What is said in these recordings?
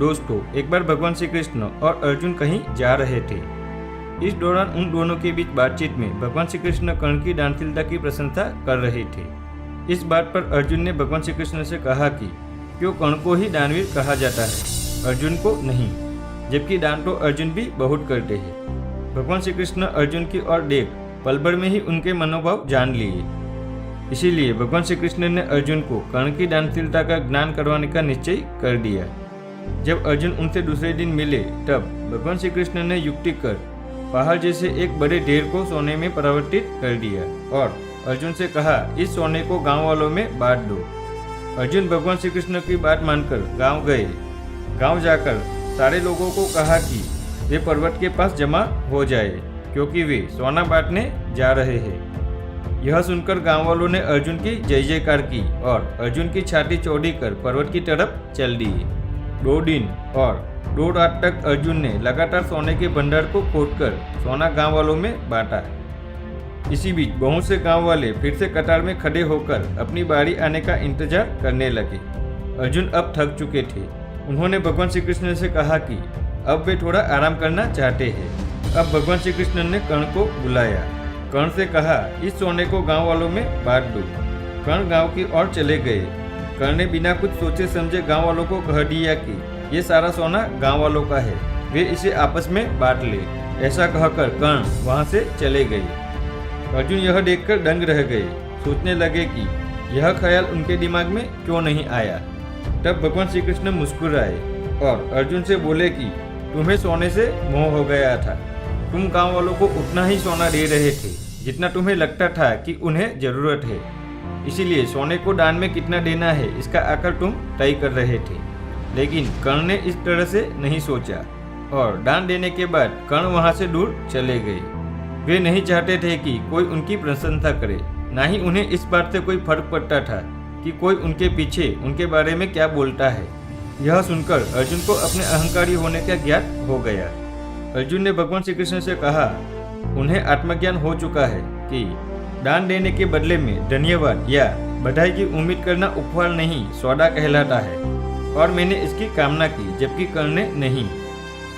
दोस्तों, एक बार भगवान श्री कृष्ण और अर्जुन कहीं जा रहे थे। इस दौरान उन दोनों के बीच बातचीत में भगवान श्री कृष्ण कर्ण की दानशीलता की प्रशंसा कर रहे थे। इस बात पर अर्जुन ने भगवान श्री कृष्ण से कहा कि क्यों कर्ण को ही दानवीर कहा जाता है, अर्जुन को नहीं, जबकि दान तो अर्जुन भी बहुत करते हैं। भगवान श्री कृष्ण अर्जुन की ओर देख पल भर में ही उनके मनोभाव जान लिए। इसीलिए भगवान श्री कृष्ण ने अर्जुन को कर्ण की दानशीलता का ज्ञान करवाने का निश्चय कर दिया। जब अर्जुन उनसे दूसरे दिन मिले तब भगवान श्री कृष्ण ने युक्ति कर पहाड़ जैसे एक बड़े ढेर को सोने में परिवर्तित कर दिया और अर्जुन से कहा, इस सोने को गांव वालों में बांट दो। अर्जुन भगवान श्री कृष्ण की बात मानकर गांव गए। गांव जाकर सारे लोगों को कहा कि वे पर्वत के पास जमा हो जाए, क्योंकि वे सोना बांटने जा रहे हैं। यह सुनकर गांव वालों ने अर्जुन की जय जयकार की और अर्जुन की छाती चौड़ी कर पर्वत की तरफ चल दिए। 2 दिन और 2 रात तक अर्जुन ने लगातार सोने के भंडार को खोदकर सोना गांव वालों में बांटा। इसी बीच बहुत से गांव वाले फिर से कतार में खड़े होकर अपनी बारी आने का इंतजार करने लगे। अर्जुन अब थक चुके थे। उन्होंने भगवान श्री कृष्ण से कहा कि अब वे थोड़ा आराम करना चाहते हैं। अब भगवान श्री कृष्ण ने कर्ण को बुलाया। कर्ण से कहा, इस सोने को गांव वालों में बांट दो। कर्ण गांव की ओर चले गए। कर्ण ने बिना कुछ सोचे समझे गांव वालों को कह दिया कि ये सारा सोना गांव वालों का है, वे इसे आपस में बांट ले। ऐसा कहकर कर्ण वहां से चले गए। अर्जुन यह देखकर दंग रह गए। सोचने लगे कि यह ख्याल उनके दिमाग में क्यों नहीं आया। तब भगवान श्री कृष्ण मुस्कुराए और अर्जुन से बोले कि तुम्हें सोने से मोह हो गया था। तुम गांव वालों को उतना ही सोना दे रहे थे जितना तुम्हें लगता था कि उन्हें जरूरत है। इसीलिए सोने को दान में कितना देना है इसका आकर तुम तय कर रहे थे। लेकिन कर्ण ने इस तरह से नहीं सोचा और दान देने के बाद कर्ण वहां से दूर चले गए। वे नहीं चाहते थे कि कोई उनकी प्रशंसा करे, ना ही उन्हें इस बात से कोई फर्क पड़ता था कि कोई उनके पीछे उनके बारे में क्या बोलता है। यह सुनकर अर्जुन को अपने अहंकारी होने का ज्ञात हो गया। अर्जुन ने भगवान श्री कृष्ण से कहा, उन्हें आत्मज्ञान हो चुका है कि दान देने के बदले में धन्यवाद या बधाई की उम्मीद करना उपहार नहीं, सौदा कहलाता है, और मैंने इसकी कामना की जबकि कर्ण ने नहीं।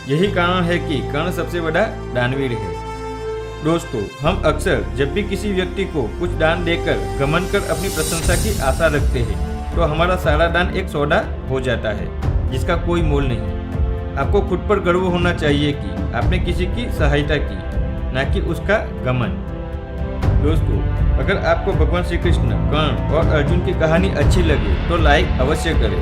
यही कारण है कि कर्ण सबसे बड़ा दानवीर है। दोस्तों, हम अक्सर जब भी किसी व्यक्ति को कुछ दान देकर घमंड कर अपनी प्रशंसा की आशा रखते हैं तो हमारा सारा दान एक सौदा हो जाता है जिसका कोई मोल नहीं। आपको खुद पर गर्व होना चाहिए कि आपने किसी की सहायता की, न कि उसका घमंड। दोस्तों, अगर आपको भगवान श्री कृष्ण, कर्ण और अर्जुन की कहानी अच्छी लगे तो लाइक अवश्य करें।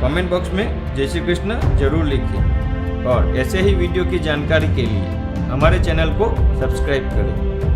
कमेंट बॉक्स में जय श्री कृष्ण जरूर लिखें और ऐसे ही वीडियो की जानकारी के लिए हमारे चैनल को सब्सक्राइब करें।